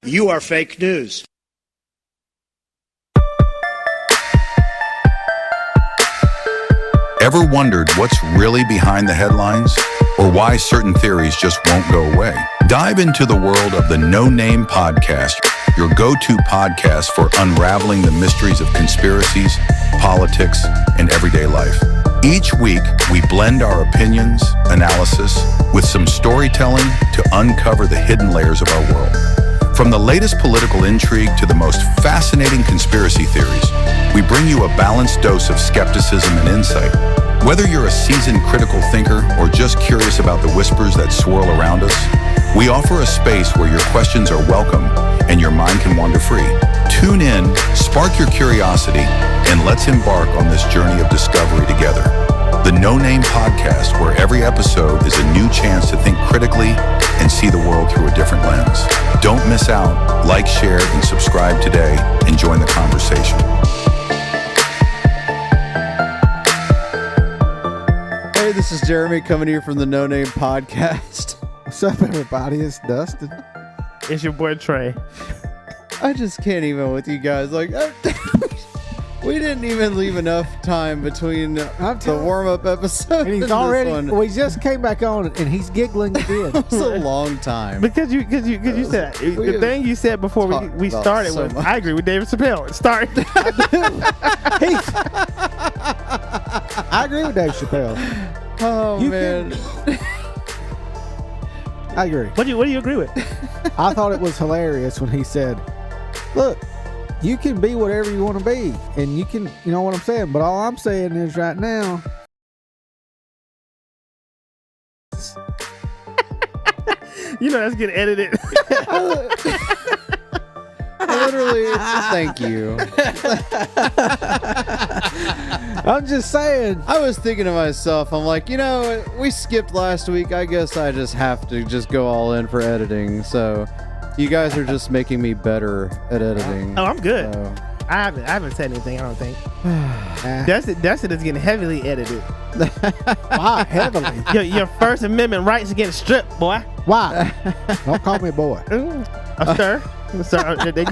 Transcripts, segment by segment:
You are fake news. Ever wondered what's really behind the headlines? Or why certain theories just won't go away? Dive into the world of the No Name Podcast, your go-to podcast for unraveling the mysteries of conspiracies, politics, and everyday life. Each week, we blend our opinions, analysis, with some storytelling to uncover the hidden layers of our world. From the latest political intrigue to the most fascinating conspiracy theories, we bring you a balanced dose of skepticism and insight. Whether you're a seasoned critical thinker or just curious about the whispers that swirl around us, we offer a space where your questions are welcome and your mind can wander free. Tune in, spark your curiosity, and let's embark on this journey of discovery together. The No Name Podcast, where every episode is a new chance to think critically and see the world through a different lens. Don't miss out. Like, share, and subscribe today and join the conversation. Hey, this is Jeremy coming here from the No Name Podcast. What's up, everybody? It's Dustin. It's your boy Trey. I just can't even with you guys. Like, we didn't even leave enough time between the warm-up episode And he's already. Well, he just came back on, and he's giggling again. It's a long time. Because you said the thing you said before we started so was much. I agree with David Chappelle. Start. I agree with Dave Chappelle. Oh You man, I agree. What do you agree with? I thought it was hilarious when he said, "Look, you can be whatever you want to be, and you can, you know what I'm saying. But all I'm saying is right now." You know that's getting edited. literally, it's a thank you. I'm just saying. I was thinking to myself, I'm like, we skipped last week. I guess I just have to just go all in for editing. So you guys are just making me better at editing. Oh, I'm good. So. I haven't said anything. I don't think. Dustin is getting heavily edited. Why heavily? Your First Amendment rights are getting stripped, boy. Why? Don't call me a boy. Sir. You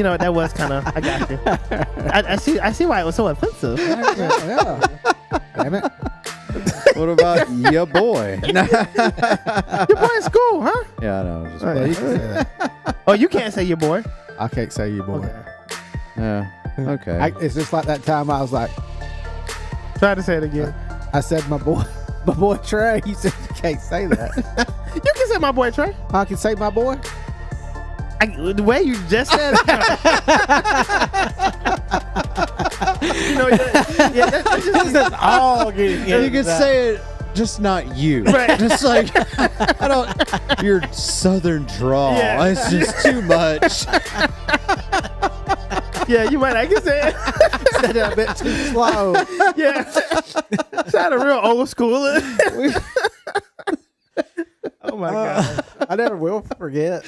know that was kind of. I got you. I see why it was so offensive. Yeah. Damn it. What about your boy? Your boy in school, huh? Yeah, I know. Just Yeah, you can say that. Oh, you can't say your boy. I can't say you, boy. Okay. Yeah. Okay. It's just like that time I was like, Try to say it again. I said my boy Trey. You said you can't say that. You can say my boy Trey. I can say my boy. The way you just said it. That's just all getting You can say it, just not you. Right. Just like your southern drawl. Yeah. It's just too much. Yeah, you might. I can say it. Said that a bit too slow. Yeah, sounded real old school. Oh my god! I never will forget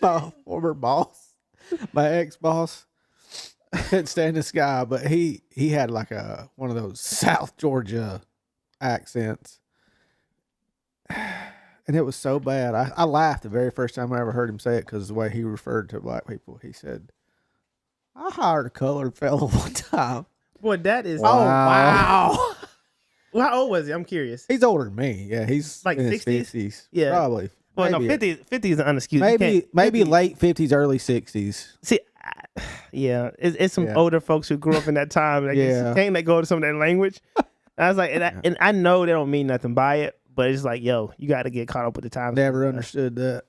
my former boss, my ex-boss. Couldn't stand this guy, but he had like one of those South Georgia accents, and it was so bad. I laughed the very first time I ever heard him say it because the way he referred to black people. He said, "I hired a colored fellow one time." Boy, that is. Oh wow! Well, how old was he? I'm curious. He's older than me. Yeah, he's Like in his 60s? 50s. Yeah. Probably. Well, Maybe. no, 50 is an unexcused. Maybe late 50s, early 60s. See, yeah, it's some Yeah. older folks who grew up in that time. Like, Yeah. can't let go of some of that language. I was like, and I know they don't mean nothing by it, but it's like, yo, you got to get caught up with the times. Never understood that.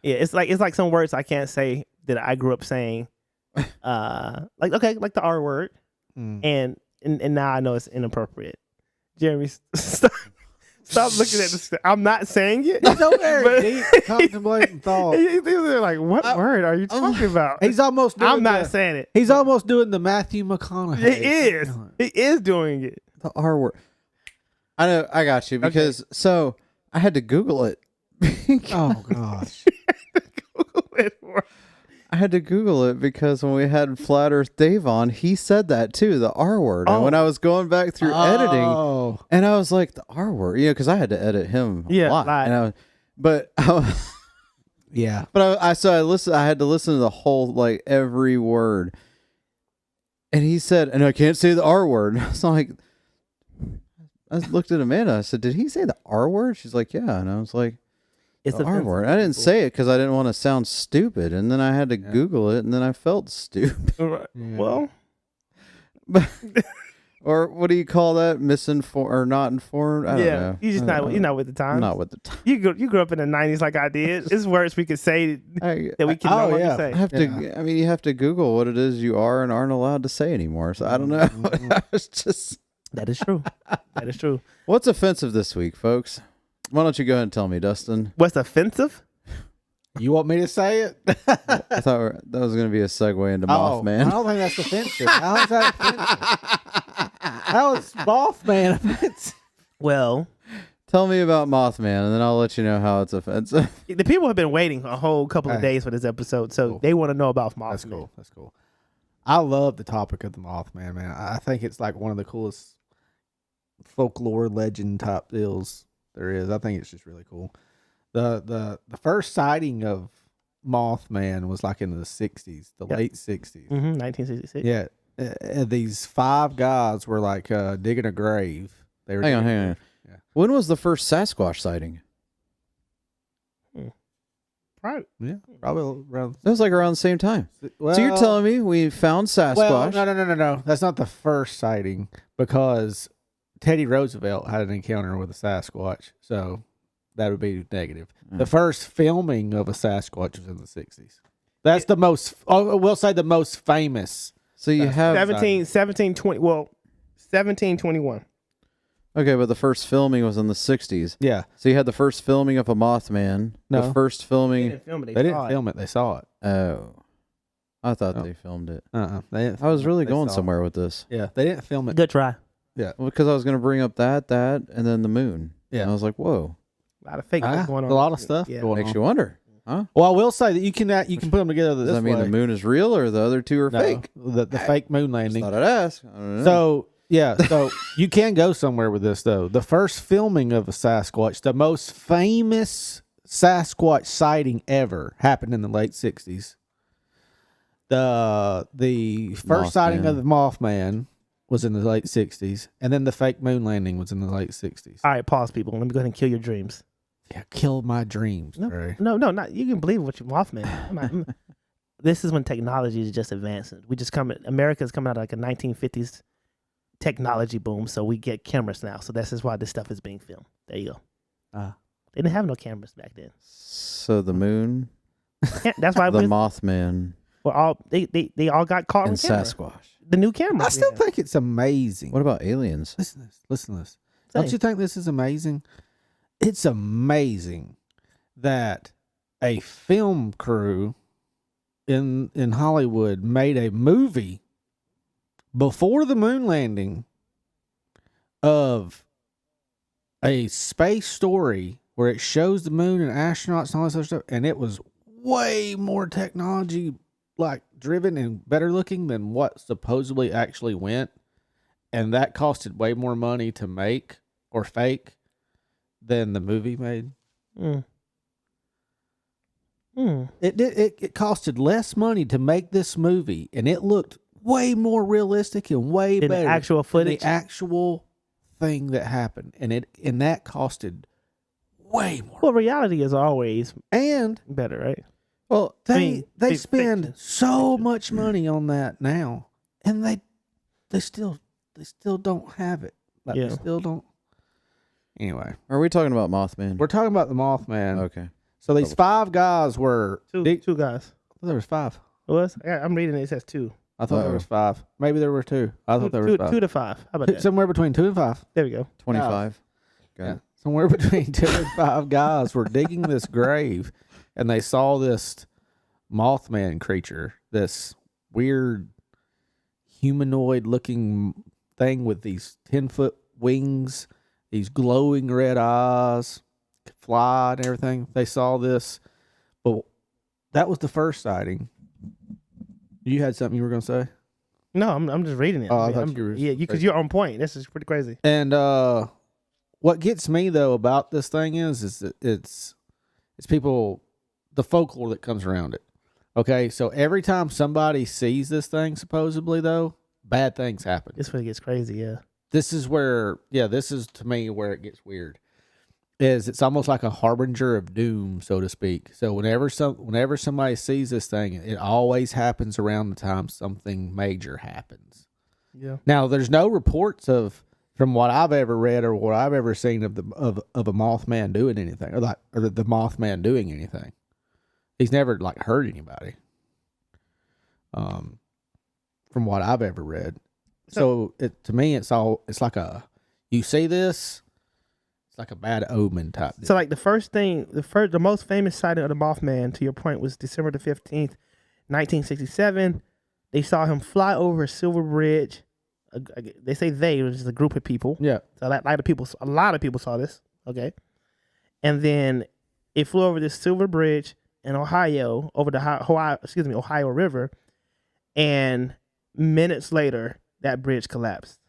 Yeah, it's like some words I can't say that I grew up saying. Like the R word, and now I know it's inappropriate. Jeremy, stop looking at this. I'm not saying it. He's so very deep, contemplating thought. He's like, what word are you talking about? He's almost doing I'm not saying it. He's almost doing the Matthew McConaughey. He is. He is doing it. The R word. I know. I got you because so I had to Google it. Oh gosh. I had to Google it because when we had Flat Earth Dave on, he said that too, the R word. And when I was going back through editing, and I was like, the R word, because I had to edit him a lot. And Yeah. But I listened. I had to listen to the whole, like, every word. And he said, and I can't say the R word. So I'm like, I looked at Amanda. I said, did he say the R word? She's like, yeah. And I was like, It's the R offensive word. to I didn't people. say it because I didn't want to sound stupid. And then I had to Google it, and then I felt stupid. Right. Yeah. Well, Or what do you call that? Misinformed or not informed? I don't know. you just you're not with the times. I'm not with the time. You grew up in the 90s like I did. It's words we could say that we can no longer say. I have to. I mean, you have to Google what it is you are and aren't allowed to say anymore. So I don't know. I was just. That is true. That is true. What's offensive this week, folks? Why don't you go ahead and tell me, Dustin? What's offensive? You want me to say it? I thought that was going to be a segue into Mothman. I don't think that's offensive. How is that offensive? How is Mothman offensive? Well, Tell me about Mothman, and then I'll let you know how it's offensive. the people have been waiting a whole couple of days for this episode, so Cool. they want to know about Mothman. That's cool. That's cool. I love the topic of the Mothman, man. I think it's like one of the coolest folklore legend type deals there is. I think it's just really cool. The first sighting of Mothman was like in the 60s, the late 60s. 1966. Yeah. These 5 guys were like digging a grave. They were Hang on. Yeah. When was the first Sasquatch sighting? Right. Yeah, probably around. That was like around the same time. Well, So you're telling me we found Sasquatch? Well, no. That's not the first sighting because Teddy Roosevelt had an encounter with a Sasquatch, so that would be negative. The first filming of a Sasquatch was in the 60s. That's the most. We'll say the most famous. So you have 1720. Well, 1721. okay, but the first filming was in the 60s. Yeah, So you had the first filming of a Mothman. No. The first They filming. didn't film it. they didn't film it. They saw it. Oh, I thought Oh. they filmed it. They didn't I was film it, really they going saw it. somewhere with this. Yeah, they didn't film it. Good try. Yeah, Well, because I was going to bring up that, and then the moon. Yeah. And I was like, whoa, A lot of fake stuff going on. a lot of stuff Yeah. going makes on. you wonder. Huh? Well, I will say that you can put them together this Does that mean way. the moon is real or the other two are No, fake? The fake moon Just landing. thought I'd ask. I don't know. So yeah, so you can go somewhere with this though. The first filming of a Sasquatch, the most famous Sasquatch sighting ever, happened in the late 60s. The first sighting of the Mothman was in the late 60s, and then the fake moon landing was in the late 60s. All right, pause, people. Let me go ahead and kill your dreams. Yeah, killed my dreams. No, Trey. no, not you can believe what you Mothman. This is when technology is just advancing. America's coming out of like a 1950s technology boom, so we get cameras now. So this is why this stuff is being filmed. There you go. They didn't have no cameras back then. So the moon, That's why the Mothman, they all got caught on and camera. Sasquatch. The new camera. I still think it's amazing. What about aliens? Listen to this. Listen to this. Say. Don't you think this is amazing? It's amazing that a film crew in Hollywood made a movie before the moon landing of a space story where it shows the moon and astronauts and all this other stuff, and it was way more technology like driven and better looking than what supposedly actually went, and that costed way more money to make or fake than the movie made. It costed less money to make this movie, and it looked way more realistic and way Than the better actual than footage? the actual thing that happened, and that costed way more. Well, reality is always And better, right? Well, they big spend fiction. so much money on that now, and they still don't have it. Like, Yeah. they still don't. Anyway, are we talking about Mothman? we're talking about the Mothman. Okay. So these 5 guys were Two guys. There was 5. It was? Yeah, I'm reading it. It says 2. I thought there was 5. Maybe there were 2. I thought there was 5. 2 to 5. How about that? Somewhere between 2 and 5. There we go. 25. Got Yeah. it. Somewhere between 2 and 5 guys were digging this grave, and they saw this Mothman creature, this weird humanoid-looking thing with these 10-foot wings, these glowing red eyes, could fly and everything. They saw this, but that was the first sighting. You had something you were going to say? No, I'm just reading it. Oh, I thought you were- Yeah, because you're on point. This is pretty crazy. And what gets me though about this thing is that it's people the folklore that comes around it. Okay, so every time somebody sees this thing, supposedly though, bad things happen. This when it gets crazy. Yeah. This is where, this is to me where it gets weird. It's almost like a harbinger of doom, so to speak. So whenever somebody sees this thing, it always happens around the time something major happens. Yeah. Now, there's no reports from what I've ever read or what I've ever seen of a Mothman doing anything, or the Mothman doing anything. He's never like hurt anybody. From what I've ever read. So to me, it's like you see this, it's like a bad omen type deal. So like the most famous sighting of the Mothman, to your point, was December the 15th, 1967. They saw him fly over a silver bridge. They say it was just a group of people. Yeah. So a lot of people saw this. Okay. And then it flew over this silver bridge in Ohio, over the Ohio River. And minutes later, that bridge collapsed.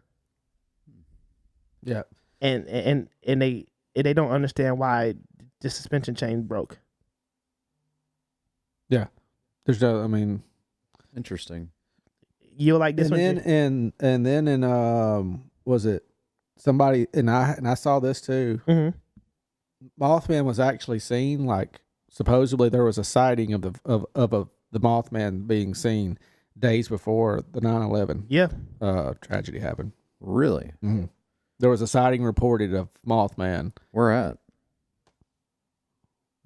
Yeah. And they don't understand why the suspension chain broke. Yeah. There's no, I mean, Interesting. You like this one? And then was it somebody, and I saw this too. Mm-hmm. Mothman was actually seen, like supposedly there was a sighting of the Mothman being seen days before the 9/11 tragedy happened. Really? Mm-hmm. There was a sighting reported of Mothman. Where at?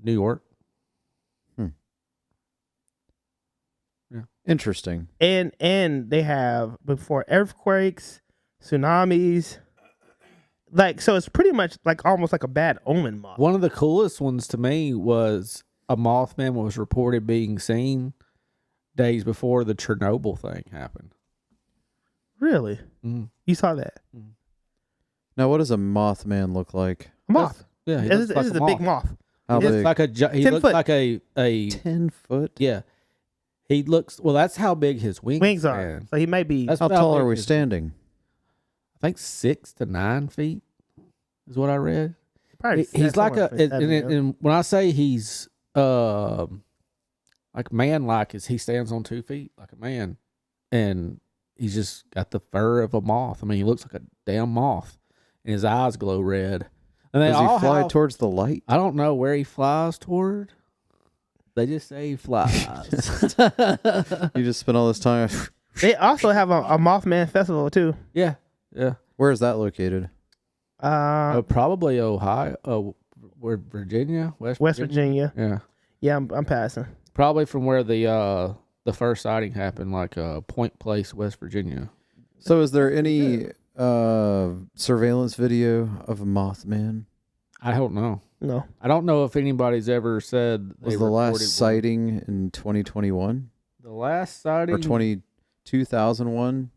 New York. Yeah. Interesting. And they have before earthquakes, tsunamis. Like, so it's pretty much like almost like a bad omen moth. One of the coolest ones to me was a Mothman was reported being seen days before the Chernobyl thing happened. Really? Mm-hmm. You saw that? Mm-hmm. Now, what does a Mothman look like? A moth. Yeah, he This looks like is a a moth. big moth. How He looks big? like he 10 looks foot. like a 10 foot? yeah. He looks, well, that's how big his wings are. man. So he may be. That's How about tall big are we his- standing? I think 6 to 9 feet is what I read. probably He's like somewhere between seven, yeah. and when I say he's like man-like, is he stands on 2 feet like a man, and he's just got the fur of a moth. I mean, he looks like a damn moth, and his eyes glow red. And they Does all he fly have- towards the light? I don't know where he flies toward. They just say he flies. You just spent all this time. They also have a Mothman festival too. Yeah. Where is that located? Probably Ohio, where Virginia, West Virginia. Yeah, Yeah, I'm passing. probably from where the first sighting happened, like Point Place, West Virginia. So, is there any surveillance video of a Mothman? I don't know. No. I don't know if anybody's ever said Was they the last reported one. sighting in 2021 The last sighting or 2001?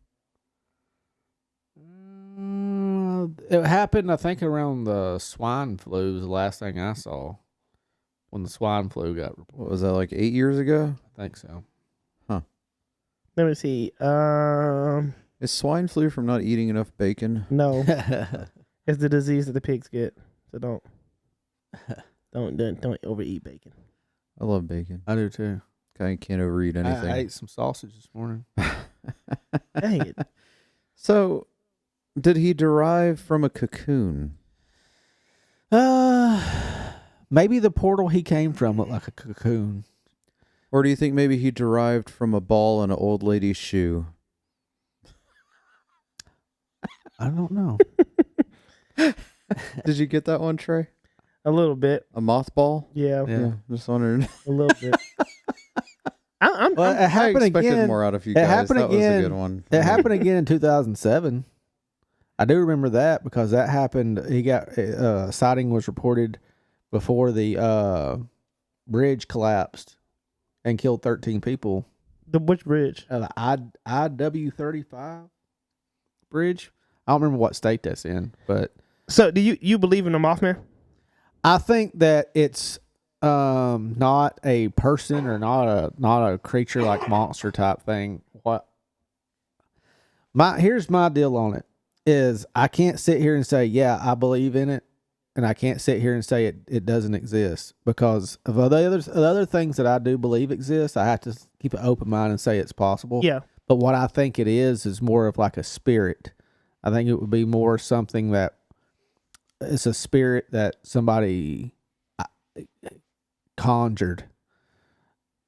It happened, I think, around the swine flu was the last thing I saw. When the swine flu got reported. What was that, like 8 years ago? I think so. Let me see. Is swine flu from not eating enough bacon? No. It's the disease that the pigs get. So don't overeat bacon. I love bacon. I do too. I can't overeat anything. I ate some sausage this morning. Dang it. So, did he derive from a cocoon? Maybe the portal he came from looked like a cocoon. Or do you think maybe he derived from a ball in an old lady's shoe? I don't know. Did you get that one, Trey? A little bit. A mothball? Yeah. Yeah. Just wondered. A little bit. Well, it I happened expected again. more out of you It guys. happened That was again. a good one. It happened again in 2007. I do remember that because that happened. He got sighting was reported before the bridge collapsed and killed 13 people. Which bridge? The IW-35 bridge. I don't remember what state that's in, but So do you believe in the Mothman? I think that it's not a person or not a creature like monster type thing. Here's my deal on it is I can't sit here and say, yeah, I believe in it, and I can't sit here and say it doesn't exist because of other things that I do believe exist. I have to keep an open mind and say it's possible. Yeah. But what I think it is more of like a spirit. I think it would be more something that it's a spirit that somebody conjured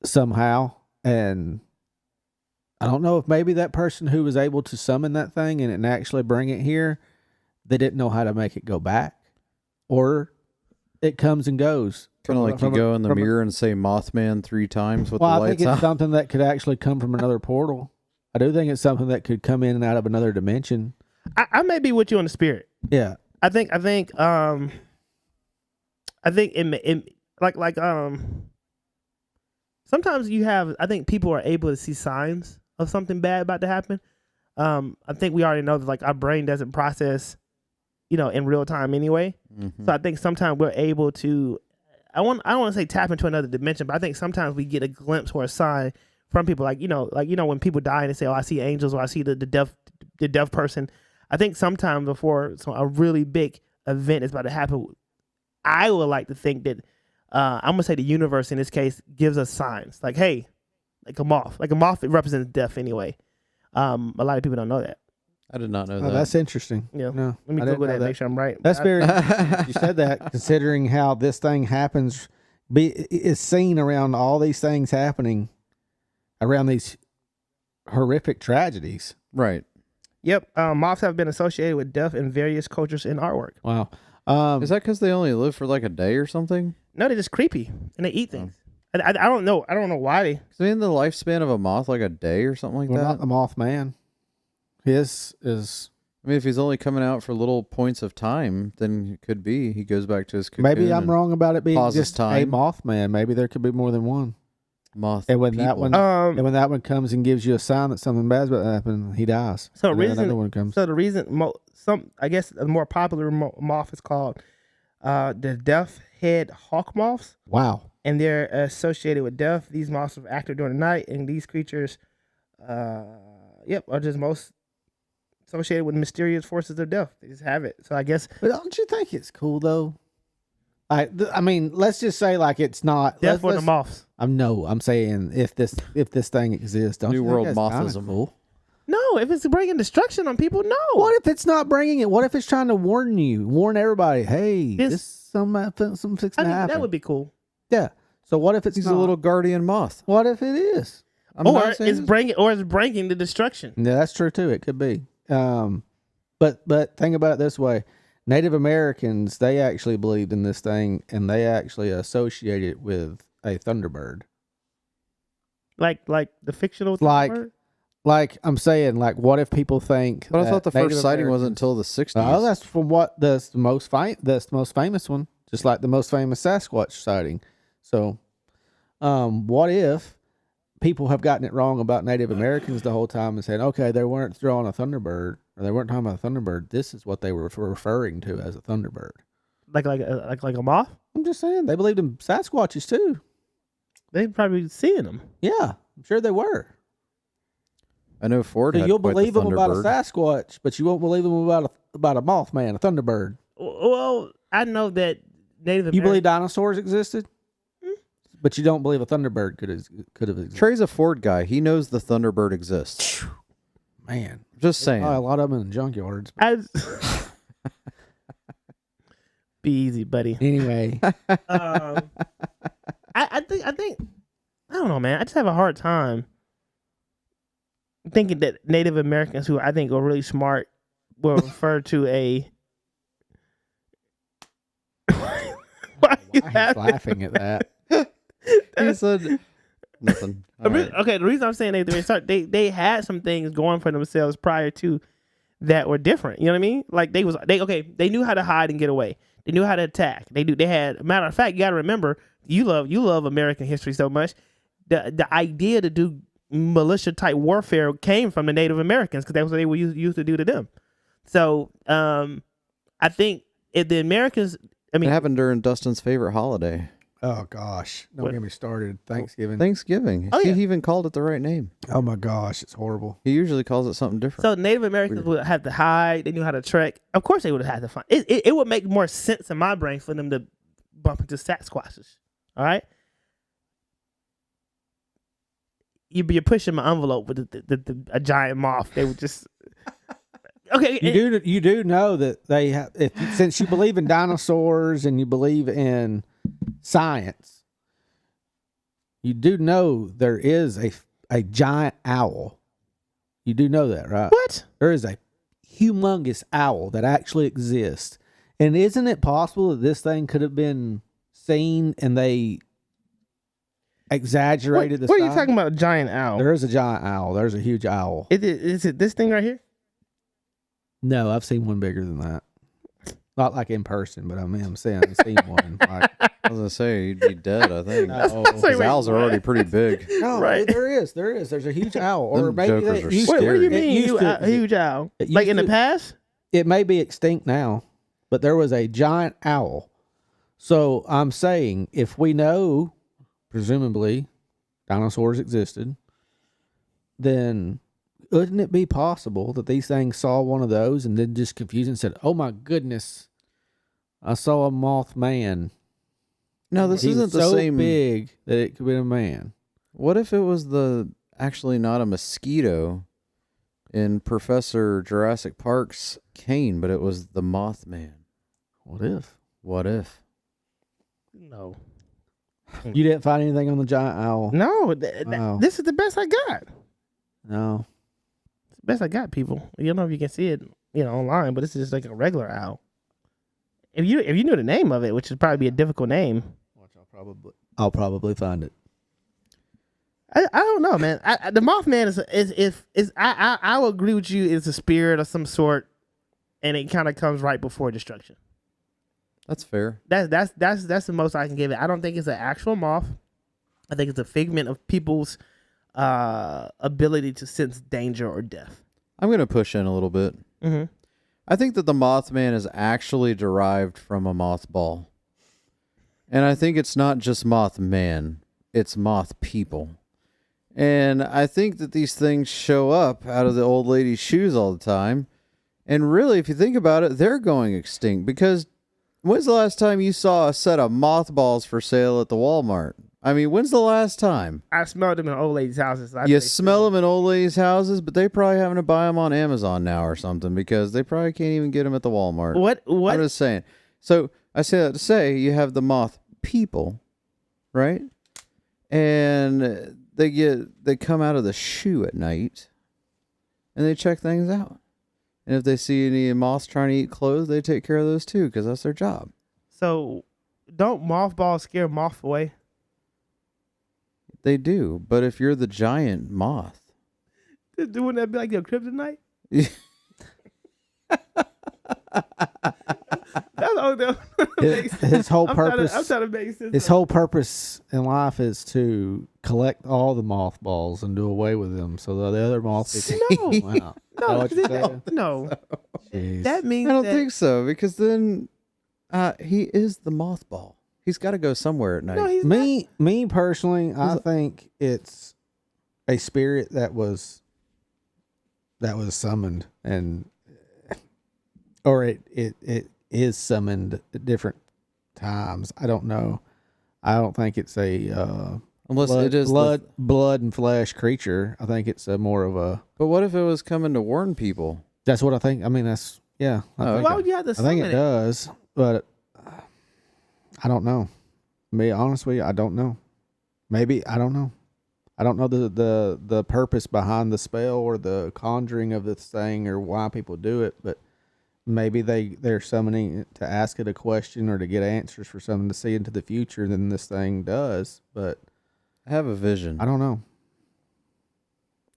somehow. And I don't know if maybe that person who was able to summon that thing and actually bring it here, they didn't know how to make it go back. Or it comes and goes. Kind of like you go in the mirror and say Mothman 3 times with the lights on. I think it's something that could actually come from another portal. I do think it's something that could come in and out of another dimension. I may be with you on the spirit. Yeah. I think it sometimes you have, I think people are able to see signs of something bad about to happen. I think we already know that like our brain doesn't process, in real time anyway. Mm-hmm. So I think sometimes we're able to, I don't want to say tap into another dimension, but I think sometimes we get a glimpse or a sign from people like when people die and they say, oh, I see angels or I see the deaf person. I think sometimes before a really big event is about to happen, I would like to think that I'm going to say the universe in this case gives us signs like, hey, like a moth. Like a moth, it represents death anyway. A lot of people don't know that. I did not know that. That's interesting. Yeah. No, let me Google that, make sure I'm right. That's very interesting. You said that, considering how this thing happens, is seen around all these things happening around these horrific tragedies. Right. Yep. Moths have been associated with death in various cultures and artwork. Wow. Is that because they only live for like a day or something? No, they're just creepy and they eat things. I don't know. I don't know why they. I mean, the lifespan of a moth like a day or something like that. Not the Mothman. His is. I mean, if he's only coming out for little points of time, then it could be he goes back to his cocoon. Maybe I'm wrong about it being just time. a Mothman. Maybe there could be more than one. Moth. And when people. that one comes and gives you a sign that something bad's about to happen, he dies. So another one comes. So the reason I guess the more popular moth is called the death head hawk moths. Wow. And they're associated with death. These moths are active during the night, and these creatures, are just most associated with mysterious forces of death. They just have it. So I guess. But don't you think it's cool though? I mean, let's just say like it's not death for the moths. I'm saying if this thing exists, don't New you World think that's Mothism. Cool? No, if it's bringing destruction on people, no. What if it's not bringing it? What if it's trying to warn everybody? Hey, this something fixing to happen. That would be cool. Yeah. So what if it's He's a little guardian moth? What if it is? Or it's bringing the destruction. Yeah, that's true too. It could be. But think about it this way: Native Americans, they actually believed in this thing, and they actually associated it with a thunderbird. Like the fictional thunderbird? Like I'm saying, like what if people think? But I thought the Native first sighting Americans, wasn't until the 60s. Oh, that's from what that's the most famous one, just like the most famous Sasquatch sighting. So, what if people have gotten it wrong about Native Americans the whole time and said, okay, they weren't drawing a thunderbird, or they weren't talking about a thunderbird. This is what they were referring to as a thunderbird. Like a moth? I'm just saying they believed in Sasquatches too. They probably seeing them. Yeah, I'm sure they were. I know Ford So had you'll quite believe the them about a Thunderbird. Sasquatch, but you won't believe them about a Mothman, a thunderbird. Well, I know that Native You Americans. believe dinosaurs existed, but you don't believe a thunderbird could have existed. Trey's a Ford guy. He knows the Thunderbird exists. Man, Just saying. a lot of them in junkyards. Be easy, buddy. Anyway, I think I don't know, man. I just have a hard time thinking that Native Americans, who I think are really smart, will refer to a. Why are you laughing at that? He said nothing. Right. Okay, the reason I'm saying they had some things going for themselves prior to that were different. You know what I mean? Like they knew how to hide and get away. They knew how to attack. They had, matter of fact, you got to remember, you love American history so much. The idea to do militia type warfare came from the Native Americans because that's what they were used to do to them. So I think if the Americans, it happened during Dustin's favorite holiday. Oh gosh, don't What? get me started. Thanksgiving. Thanksgiving. Oh, He yeah. even called it the right name. Oh my gosh, it's horrible. He usually calls it something different. So Native Americans would have to hide. They knew how to trek. Of course, they would have had to find. It would make more sense in my brain for them to bump into Sasquatches. All right. You're pushing my envelope with a giant moth. They would just. Okay. You do know that they have, since you believe in dinosaurs and you believe in science, you do know there is a giant owl. You do know that, right? What? There is a humongous owl that actually exists. And isn't it possible that this thing could have been seen and they exaggerated the What are you size? talking about? A giant owl? There is a giant owl. There's a huge owl. Is it this thing right here? No, I've seen one bigger than that. Not like in person, but I'm saying I've seen one. Like, I was gonna say you'd be dead. I think. No. Because owls are already pretty big. no, Right. there is. There's a huge owl, or Them maybe jokers they are used What do scary. you It mean? used to- Huge owl? it Like used in the to- past? It may be extinct now, but there was a giant owl. So I'm saying, if we know, presumably, dinosaurs existed, then wouldn't it be possible that these things saw one of those and then just confused and said, "Oh my goodness, I saw a Mothman. No, this He was isn't the so same. big that it could be a man." What if it was actually not a mosquito in Professor Jurassic Park's cane, but it was the Mothman? What if? What if? No. You didn't find anything on the giant owl? No. Wow. This is the best I got. No. It's the best I got, people. You don't know if you can see it, online, but this is just like a regular owl. If you knew the name of it, which would probably be a difficult name. I'll probably find it. I don't know, man. The Mothman is I will agree with you. It's a spirit of some sort, and it kind of comes right before destruction. That's fair. That's the most I can give it. I don't think it's an actual moth. I think it's a figment of people's ability to sense danger or death. I'm gonna push in a little bit. Mm-hmm. I think that the Mothman is actually derived from a mothball. And I think it's not just Mothman, it's moth people. And I think that these things show up out of the old lady's shoes all the time. And really, if you think about it, they're going extinct. Because when's the last time you saw a set of mothballs for sale at the Walmart? I mean, when's the last time? I smelled them in old ladies' houses. You smell them in old ladies' houses, but they probably having to buy them on Amazon now or something because they probably can't even get them at the Walmart. What? I'm just saying. So I say that to say you have the moth people, right? And they come out of the shoe at night and they check things out. And if they see any moths trying to eat clothes, they take care of those too because that's their job. So, don't mothballs scare moth away? They do. But if you're the giant moth, Wouldn't that be like your kryptonite? His whole purpose. I'm trying to make sense. His whole purpose in life is to collect all the mothballs and do away with them, so that the other moths can No. come out. Is that what you're saying? No. Jeez. That means I don't that think so because then he is the mothball. He's got to go somewhere at night. No, he's not. Me personally, I think it's a spirit that was summoned, and or it is summoned at different times. I don't know. I don't think it's a Unless it is blood and flesh creature. I think it's a more of a. But what if it was coming to warn people? That's what I think. I mean, that's yeah. Why would you have to I summon think it does, but I don't know. To be honest with you, I don't know. Maybe I don't know. I don't know the purpose behind the spell or the conjuring of this thing or why people do it, but maybe they're summoning it to ask it a question or to get answers for something to see into the future than this thing does. But I have a vision. I don't know.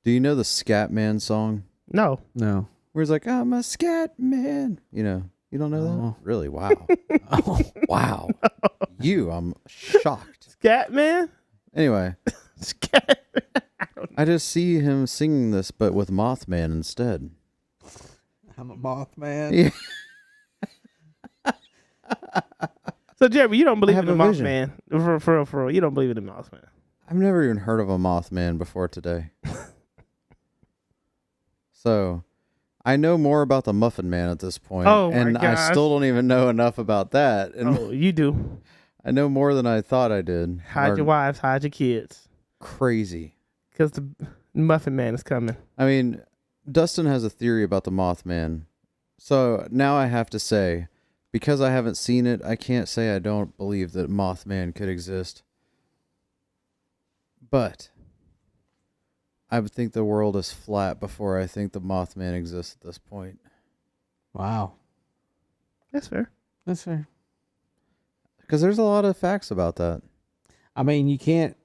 Do you know the Scatman song? No. No. Where he's like, I'm a scat man. You don't know No. that? Really? Wow. Oh, wow. I'm shocked. Scat man? Anyway, Scat. I just see him singing this, but with Mothman instead. I'm a Mothman. Yeah. So Jeremy, you don't believe in have the a vision. Mothman? For real, you don't believe in the Mothman? I've never even heard of a Mothman before today. So, I know more about the Muffin Man at this point, Oh, my and I gosh. still don't even know enough about that. And Oh, you do. I know more than I thought I did. Hide Or your wives, hide your kids, Crazy. because the Muffin Man is coming. I mean, Dustin has a theory about the Mothman. So now I have to say, because I haven't seen it, I can't say I don't believe that Mothman could exist. But I would think the world is flat before I think the Mothman exists at this point. Wow. That's fair. That's fair. Because there's a lot of facts about that. I mean, you can't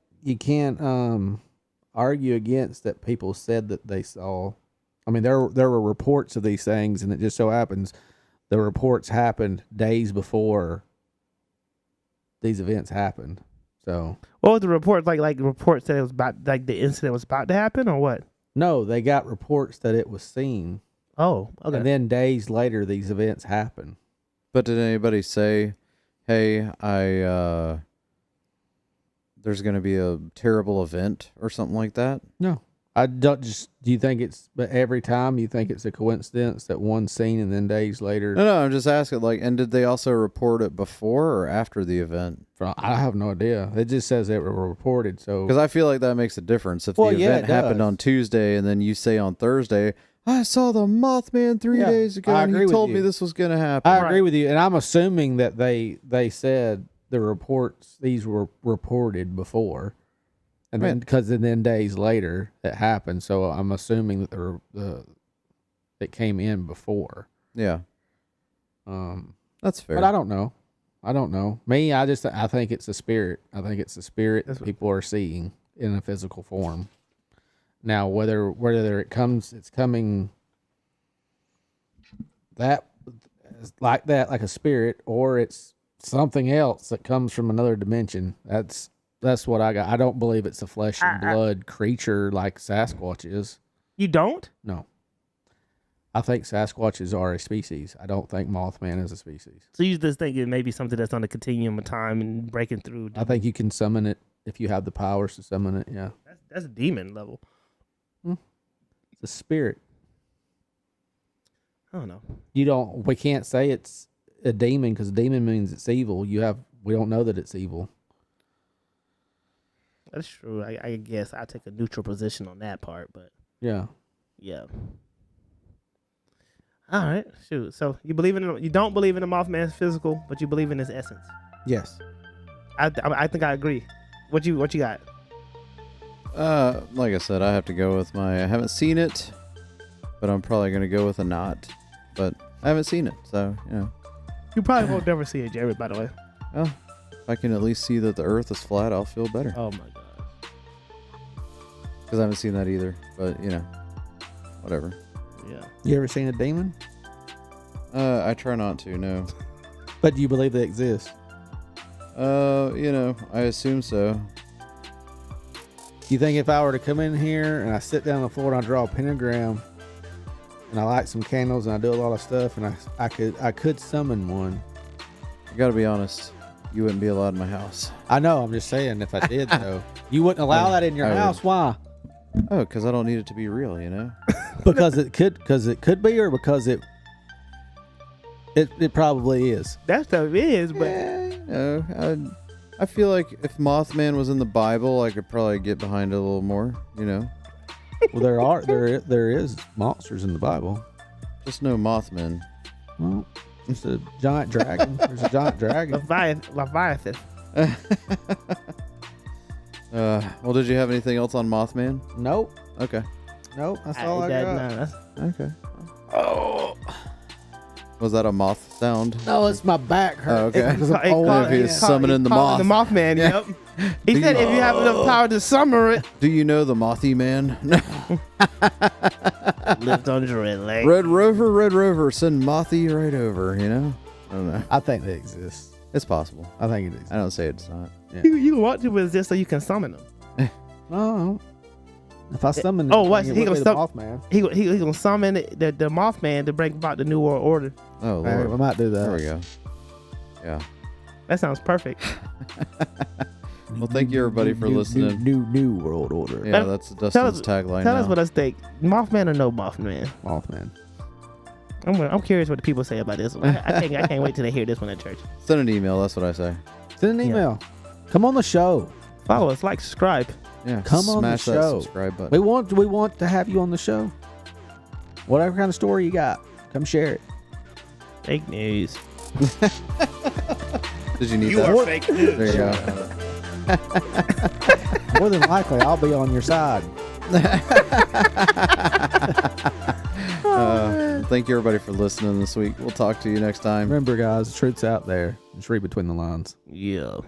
argue against that. People said that they saw. I mean, there were reports of these things, and it just so happens the reports happened days before these events happened. So What was the report like? Reports that it was about, like the incident was about to happen, or what? no, they got reports that it was seen, Oh, okay. and then days later these events happened. But did anybody say, hey, there's going to be a terrible event or something like that? No, I don't. Just do you think it's? But every time you think it's a coincidence that one's seen and then days later. No, I'm just asking, like, and did they also report it before or after the event? I have no idea. It just says it were reported. So Because I feel like that makes a difference. If Well, the yeah, event it happened does. on Tuesday and then you say on Thursday, I saw the Mothman 3 Yeah, days ago I and agree he with told you. me this was going to happen. I agree with you, and I'm assuming that they said the reports these were reported before, and then because then days later it happened. So I'm assuming that the it came in before. Yeah, that's fair. But I don't know. I don't know. Me, I think it's a spirit. I think it's a spirit that people are seeing in a physical form. Now, whether it's coming that like a spirit, or it's something else that comes from another dimension. That's what I got. I don't believe it's a flesh and blood creature like Sasquatch is. You don't? No. I think Sasquatches are a species. I don't think Mothman is a species. So you just think it may be something that's on the continuum of time and breaking through. I think you can summon it if you have the powers to summon it. Yeah, That's a demon level. it's a spirit. I don't know. We can't say it's a demon because demon means it's evil. We don't know that it's evil. That's true. I guess I take a neutral position on that part, but Yeah. yeah. All right, shoot. So you don't believe in the Mothman's physical, but you believe in his essence. Yes. I think I agree. What you got? Like I said, I have to go with I haven't seen it, but I'm probably going to go with a not. But I haven't seen it, so, You probably won't never see it, Jerry. By the way. Well, if I can at least see that the earth is flat, I'll feel better. Oh my god. Because I haven't seen that either, but, whatever. Yeah. You ever seen a demon? I try not to, no. But do you believe they exist? I assume so. You think if I were to come in here and I sit down on the floor and I draw a pentagram and I light some candles and I do a lot of stuff and I could summon one? I gotta be honest, you wouldn't be allowed in my house. I know, I'm just saying if I did though. You wouldn't allow that in your I would. house? Why? Oh, because I don't need it to be real, Because it could be, or because it probably is. That stuff is, but I feel like if Mothman was in the Bible, I could probably get behind it a little more, Well, there is monsters in the Bible. Just no Mothman. Well, it's a giant dragon. There's a giant dragon. Leviathan. Well, did you have anything else on Mothman? Nope. Okay. Nope. That's all I got. Okay. Oh. Was that a moth sound? No, it's my back hurt. Oh, okay. Because I'm old. If he's summoning the moth. The Mothman, Yeah. yep. He said if you have enough power to summon it. Do you know the Mothy Man? Lived under a lake. Red Rover, send Mothy right over, I don't know. I think they exist. It's possible. I think it exists. I don't say it's not. You want to exist so you can summon them. No. If I summon Oh, what? he He gonna gonna Mothman. He gonna summon the Mothman to bring about the New World Order. Oh, All right, Lord. we might do that. There we go. Yeah. That sounds perfect. Well, thank you everybody for listening. New world order. Yeah, that's Dustin's tagline. Tell now. us what us think. Mothman or no Mothman? Mothman. I'm curious what the people say about this one. I can't wait till they hear this one at church. Send an email. That's what I say. Send an email. Come on the show. Follow us, like, subscribe. Yeah, Come on the smash that show. subscribe button. We want to have you on the show. Whatever kind of story you got, come share it. Fake news. Did you need You that? are fake news. There you go. More than likely, I'll be on your side. Thank you everybody for listening this week. We'll talk to you next time. Remember, guys, the truth's out there. Just read between the lines. Yeah.